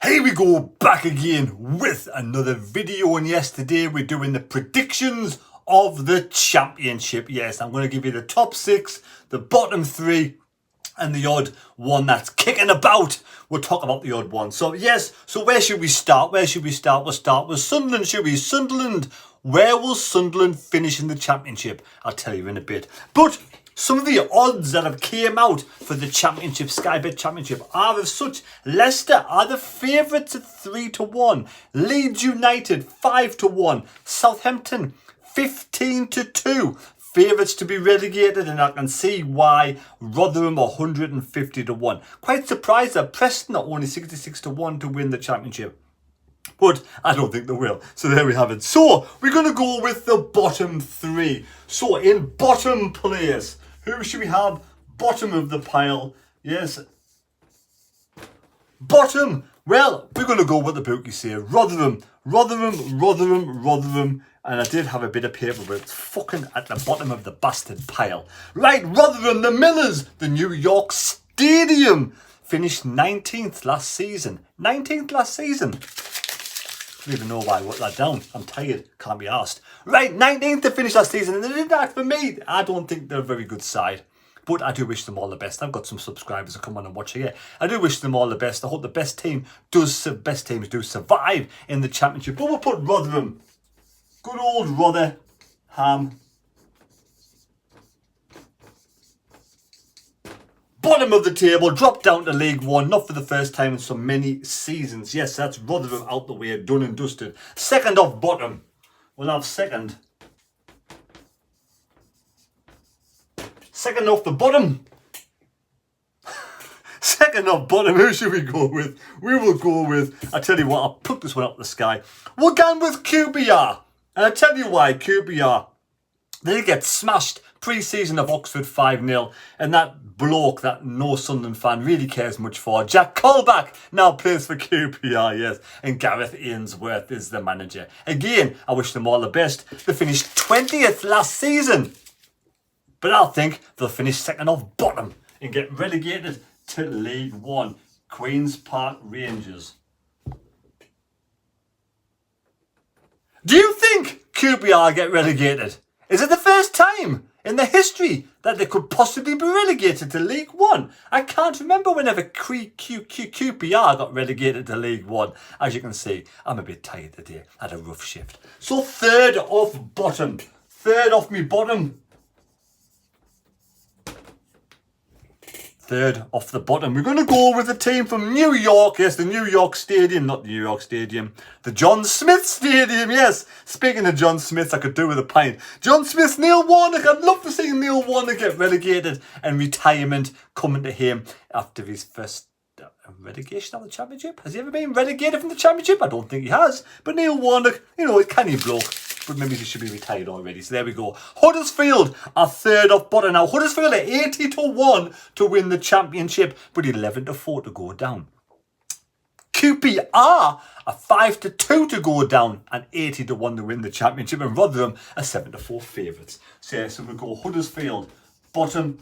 Here we go back again with another video, and yes, today we're doing the predictions of the championship. Yes, I'm going to give you the top 6, the bottom 3 and the odd one that's kicking about. We'll talk about the odd one. So yes, so where should we start? We'll start with Sunderland, should we? Sunderland, where will Sunderland finish in the championship? I'll tell you in a bit. But some of the odds that have came out for the championship, Sky Bet Championship, are as such. Leicester are the favourites at 3-1. Leeds United 5-1. Southampton 15-2. Favourites to be relegated, and I can see why. Rotherham 150-1. Quite surprised that Preston are only 66-1 to win the championship. But I don't think they will. So there we have it. So we're going to go with the bottom 3. So in bottom place, who should we have? Bottom of the pile. Yes. Bottom. Well, we're going to go with the bookies here. Rotherham. And I did have a bit of paper, but it's fucking at the bottom of the bastard pile. Right, Rotherham, the Millers, the New York Stadium, finished 19th last season. 19th last season. I don't even know why I wrote that down. I'm tired, can't be asked. Right, 19th to finish last season, and they did that for me. I don't think they're a very good side, but I do wish them all the best. I've got some subscribers that come on and watch here. I do wish them all the best. I hope the best teams do survive in the championship. But we'll put Rotherham. Good old Rotherham. Bottom of the table, dropped down to League One, not for the first time in so many seasons. Yes, that's Rotherham out the way, done and dusted. Second off bottom. We'll have second. Second off the bottom. Second off bottom, who should we go with? We will go with, I tell you what, I'll put this one up the sky. We're going with QPR. And I tell you why, QPR, they get smashed pre-season of Oxford 5-0, and that bloke that no Sunderland fan really cares much for, Jack Colback, now plays for QPR, yes, and Gareth Ainsworth is the manager. Again, I wish them all the best. They finished 20th last season, but I think they'll finish second off bottom and get relegated to League One. Queen's Park Rangers. Do you think QPR get relegated? Is it the first time in the history that they could possibly be relegated to League One? I can't remember whenever QPR got relegated to League One. As you can see, I'm a bit tired today. I had a rough shift. So third off bottom. Third off me bottom. Third off the bottom. We're going to go with the team from New York. Yes, the New York Stadium. Not the New York Stadium. The John Smith Stadium. Yes. Speaking of John Smith, I could do with a pint. John Smith, Neil Warnock. I'd love to see Neil Warnock get relegated and retirement coming to him after his first relegation of the championship. Has he ever been relegated from the championship? I don't think he has. But Neil Warnock, you know, a canny bloke. But maybe he should be retired already. So there we go. Huddersfield are third off bottom now. Huddersfield are 80-1 to win the championship, but 11-4 to go down. QPR are 5-2 to go down and 80-1 to win the championship. And Rotherham are 7-4 favourites. So yeah, so we'll go Huddersfield, bottom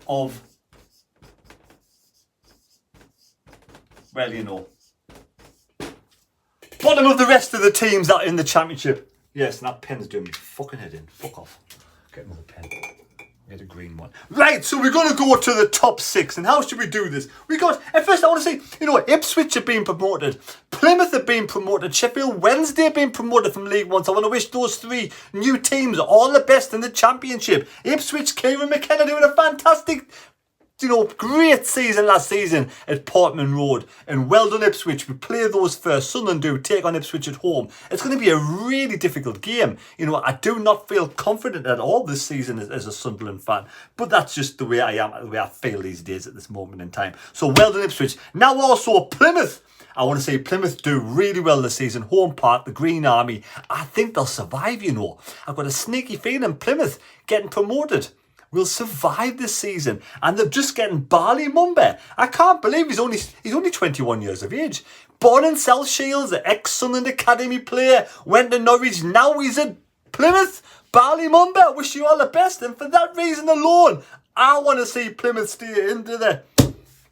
of, well, you know, bottom of the rest of the teams that are in the championship. Yes, and that pen's doing me fucking head in. Fuck off. Get another pen. Get a green one. Right, so we're going to go to the top 6. And how should we do this? We got, at first I want to say, you know, Ipswich have been promoted. Plymouth have been promoted. Sheffield Wednesday have been promoted from League One. So I want to wish those 3 new teams all the best in the championship. Ipswich, Kieran McKenna doing a fantastic, you know, great season last season at Portman Road. And well done Ipswich. We play those first. Sunderland do take on Ipswich at home. It's going to be a really difficult game. You know, I do not feel confident at all this season as a Sunderland fan. But that's just the way I am, the way I feel these days at this moment in time. So well done Ipswich. Now also Plymouth. I want to say Plymouth do really well this season. Home Park, the Green Army. I think they'll survive, you know. I've got a sneaky feeling Plymouth getting promoted will survive this season, and they're just getting Barley Mumba. I can't believe he's only 21 years of age. Born in South Shields, the ex-Sunderland Academy player, went to Norwich, now he's at Plymouth. Barley Mumba, wish you all the best, and for that reason alone, I want to see Plymouth stay into the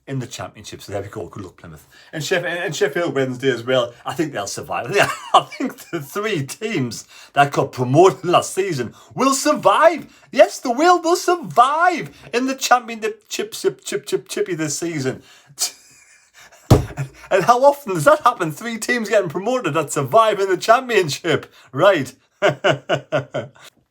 in the Championship. So there we go. Good luck, Plymouth. And Sheffield Wednesday as well. I think they'll survive. I think the 3 teams that got promoted last season will survive. Yes, they will. They'll survive in the Championship chippy this season. And how often does that happen? 3 teams getting promoted that survive in the Championship. Right.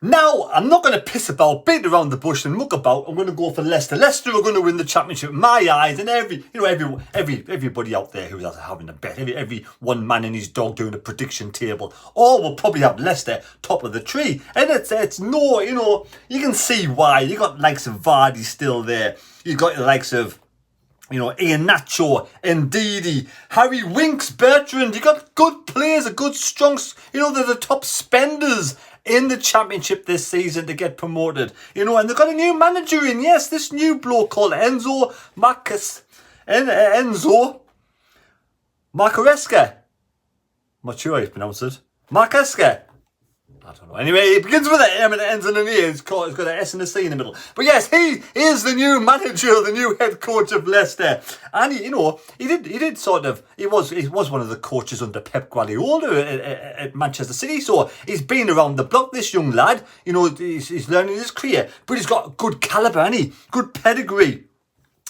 Now, I'm not going to piss about, beat around the bush and muck about. I'm going to go for Leicester. Leicester are going to win the Championship in my eyes, and everybody out there who's having a bet, every one man and his dog doing a prediction table, all will probably have Leicester top of the tree. And it's no, you can see why. You got the likes of Vardy still there. You got the likes of Ian Nacho, Ndidi, Harry Winks, Bertrand. You got good players, a good strong, they're the top spenders in the Championship this season to get promoted. And they've got a new manager in. Yes, this new bloke called Enzo Maresca. I'm not sure how you pronounce it. Maresca. I don't know. Anyway, it begins with an M and it ends in an E. It's got an S and a C in the middle. But yes, he is the new manager, the new head coach of Leicester. And he was one of the coaches under Pep Guardiola at Manchester City. So he's been around the block, this young lad. He's learning his career. But he's got good calibre, hasn't he? Good pedigree.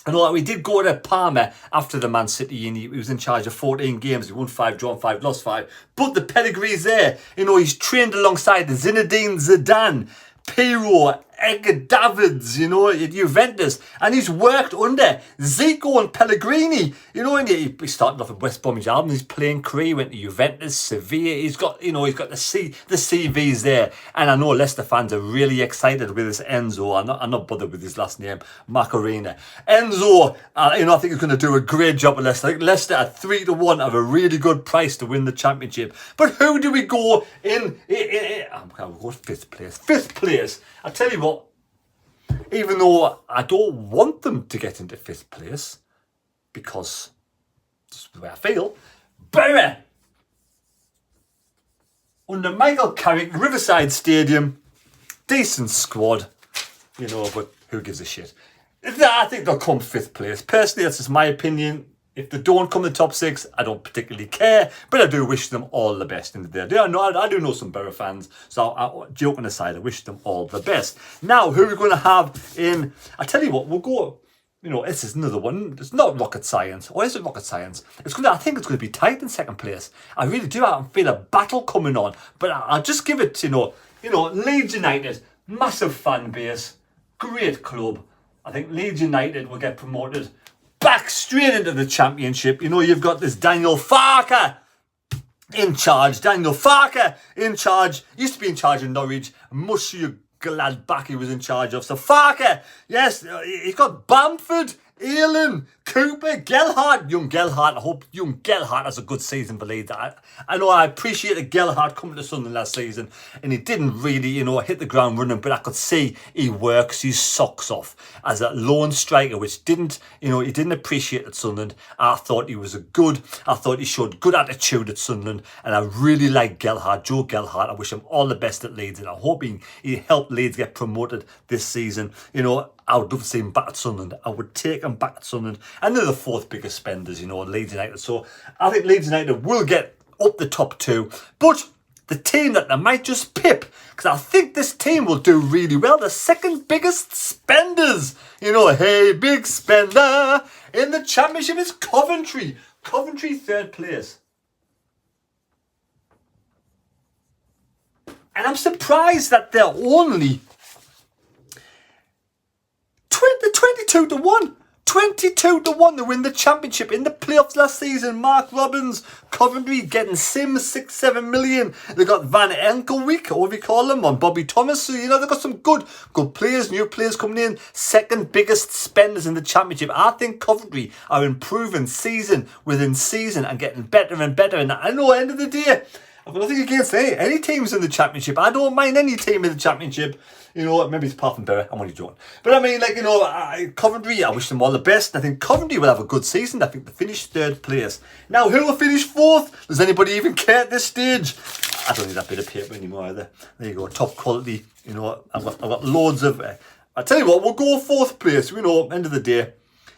And we did go to Parma after the Man City, and he was in charge of 14 games. He won 5, drawn 5, lost 5. But the pedigree's there. He's trained alongside Zinedine Zidane, Pirlo, Edgar Davids, at Juventus. And he's worked under Zico and Pellegrini. And he started off at West Bromwich Albion. His playing career, he went to Juventus, Sevilla. He's got the CVs there. And I know Leicester fans are really excited with this Enzo. I'm not bothered with his last name, Macarena. Enzo, I think he's going to do a great job at Leicester. I think Leicester at 3-1 have a really good price to win the Championship. But who do we go in? I'm going to go 5th place. 5th place. I tell you what, even though I don't want them to get into 5th place, because this is the way I feel, Bury, under Michael Carrick, Riverside Stadium, decent squad, but who gives a shit? I think they'll come 5th place. Personally, that's just my opinion. If they don't come in the top 6, I don't particularly care, but I do wish them all the best in the day. I do know some Borough fans, so joking aside, I wish them all the best. Now, who are we going to have in? I tell you what, we'll go. This is another one. It's not rocket science, or is it rocket science? I think it's going to be tight in 2nd place. I really do. I feel a battle coming on, but I'll just give it. Leeds United, massive fan base, great club. I think Leeds United will get promoted back straight into the Championship. You've got this Daniel Farke in charge. Used to be in charge of Norwich. Mushy Gladbach he was in charge of. So Farke, yes, he's got Bamford, Elan, Cooper, Gelhardt. Young Gelhardt. I hope young Gelhardt has a good season for Leeds. I know I appreciated Gelhardt coming to Sunderland last season, and he didn't really, hit the ground running, but I could see he works his socks off as a lone striker, which he didn't appreciate at Sunderland. I thought he showed good attitude at Sunderland, and I really like Joe Gelhardt. I wish him all the best at Leeds, and I'm hoping he helped Leeds get promoted this season. I would love to see him back at Sunderland. I would take him back at Sunderland. And they're the 4th biggest spenders, Leeds United. So I think Leeds United will get up the top 2. But the team that they might just pip, because I think this team will do really well, the 2nd biggest spenders, hey, big spender in the Championship is Coventry. Coventry 3rd place. And I'm surprised that they're only 22-1. 22-1 to win the Championship in the playoffs last season. Mark Robbins, Coventry getting Sims 6-7 million. They got Van Enkelweek, or whatever you call them, on Bobby Thomas. So, they've got some good players, new players coming in. 2nd biggest spenders in the Championship. I think Coventry are improving season within season and getting better and better. And I know at the end of the day, I've got nothing against any teams in the Championship. I don't mind any team in the Championship. Maybe it's apart from Bury. I'm only joking. But I mean, Coventry, I wish them all the best. I think Coventry will have a good season. I think they finished 3rd place. Now, who will finish 4th? Does anybody even care at this stage? I don't need that bit of paper anymore either. There you go, top quality. I've got loads of... I tell you what, we'll go 4th place. End of the day,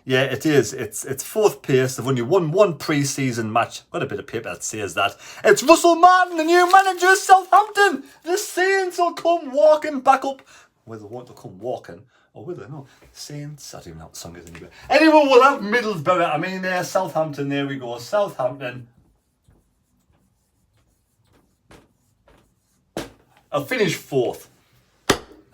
Yeah, it is. It's fourth place. They've only won one pre-season match. Got a bit of paper that says that. It's Russell Martin, the new manager of Southampton. The Saints will come walking back up. Whether they want to come walking or whether no. Saints. I don't even know what the song is anyway. Anyway, we'll have Middlesbrough. I mean, Southampton. There we go. Southampton. I'll finish fourth.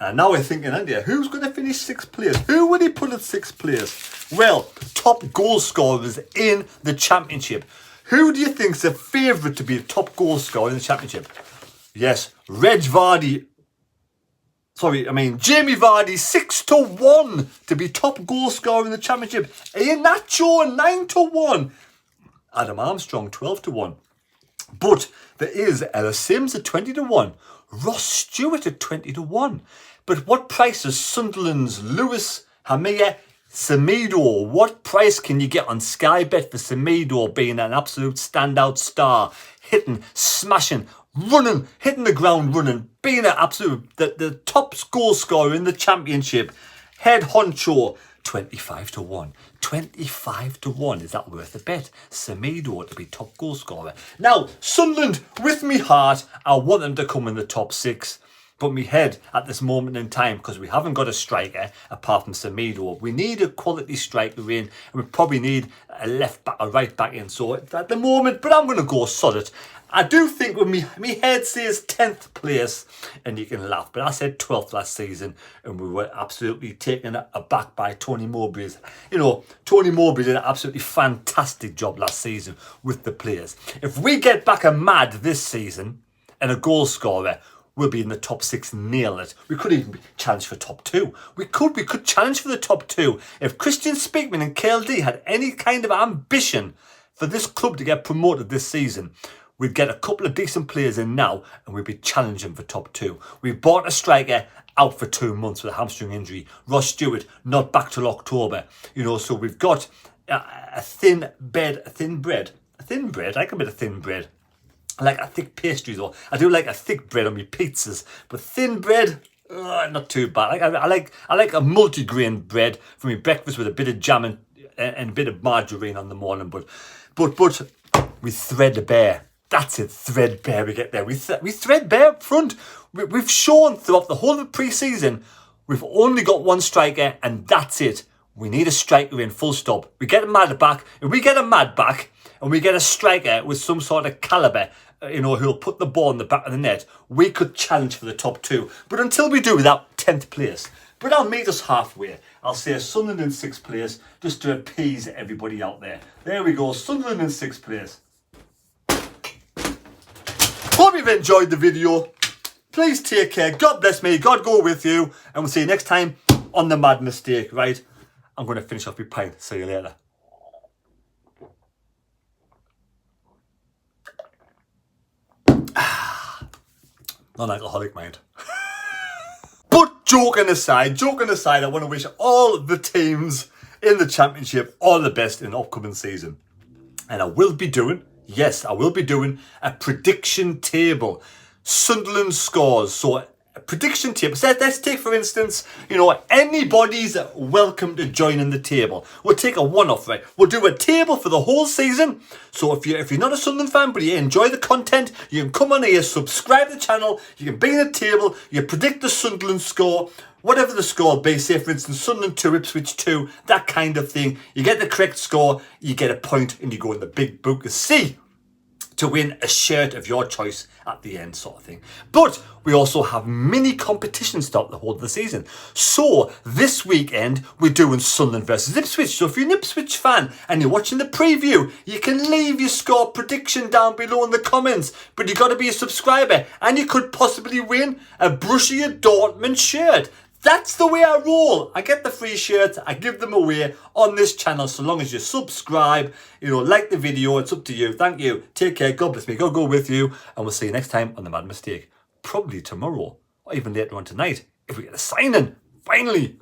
And now we're thinking, Andy, who's going to finish sixth place? Who would he put at sixth place? Well, top goal scorers in the Championship. Who do you think's the favourite to be the top goal scorer in the Championship? Yes, Jamie Vardy, 6-1 to be top goal scorer in the Championship. Iheanacho, 9-1. Adam Armstrong, 12-1. But there is Ella Sims at 20-1. Ross Stewart at 20-1. But what price is Sunderland's Lewis Hamia Semedo? What price can you get on Sky Bet for Semedo being an absolute standout star? Hitting, smashing, running, hitting the ground running, being an absolute, the top goal scorer in the Championship. Head honcho, 25-1. 25-1. Is that worth a bet? Semedo to be top goal scorer. Now, Sunderland, with me heart, I want them to come in the top six. But me head at this moment in time, because we haven't got a striker apart from Semedo. We need a quality striker in, and we probably need a left back, a right back in. So at the moment, but I'm going to go solid. I do think when me head says 10th place, and you can laugh, but I said 12th last season, and we were absolutely taken aback by Tony Mowbray's. You know, Tony Mowbray did an absolutely fantastic job last season with the players. If we get back a Mad this season and a goal scorer, we'll be in the top six, nail it. We could even challenge for top two. We could challenge for the top two. If Christian Speakman and KLD had any kind of ambition for this club to get promoted this season, we'd get a couple of decent players in now and we'd be challenging for top two. We bought a striker out for 2 months with a hamstring injury. Ross Stewart not back till October. You know, so we've got a thin bread. I like a bit of thin bread. I like a thick pastry though. I do like a thick bread on my pizzas, but thin bread, not too bad. I like a multi-grain bread for my breakfast with a bit of jam and a bit of margarine on the morning. But we threadbare. That's it, threadbare. We get there. We threadbare up front. We've shown throughout the whole of the pre-season we've only got one striker, and that's it. We need a striker in, full stop. We get a Mad back. If we get a Mad back and we get a striker with some sort of calibre, you know, who'll put the ball in the back of the net, we could challenge for the top two. But until we do that, 10th place. But I'll meet us halfway. I'll say Sunderland in 6th place just to appease everybody out there. There we go, Sunderland in 6th place. Hope you've enjoyed the video. Please take care. God bless me. God go with you. And we'll see you next time on The Mad Mistake, right? I'm going to finish off my pint. See you later. Non-alcoholic, mind. But joking aside, I want to wish all the teams in the Championship all the best in the upcoming season. And I will be doing a prediction table. Sunderland scores. So a prediction table. So let's take, for instance, you know, anybody's welcome to join in the table. We'll take a one-off, right? We'll do a table for the whole season. So if you're not a Sunderland fan, but you enjoy the content, you can come on here, subscribe to the channel, you can be in the table, you predict the Sunderland score, whatever the score be, say for instance Sunderland 2, Ipswich 2, that kind of thing. You get the correct score, you get a point, and you go in the big book of C to win a shirt of your choice at the end, sort of thing. But we also have mini competitions throughout the whole of the season. So this weekend we're doing Sunderland versus Ipswich. So if you're an Ipswich fan and you're watching the preview, you can leave your score prediction down below in the comments. But you got to be a subscriber, and you could possibly win a Borussia Dortmund shirt. That's the way I roll. I get the free shirts, I give them away on this channel, so long as you subscribe, you know, like the video. It's up to you. Thank you. Take care. God bless me. God go with you. And we'll see you next time on The Mad Mistake. Probably tomorrow or even later on tonight if we get a signing. Finally.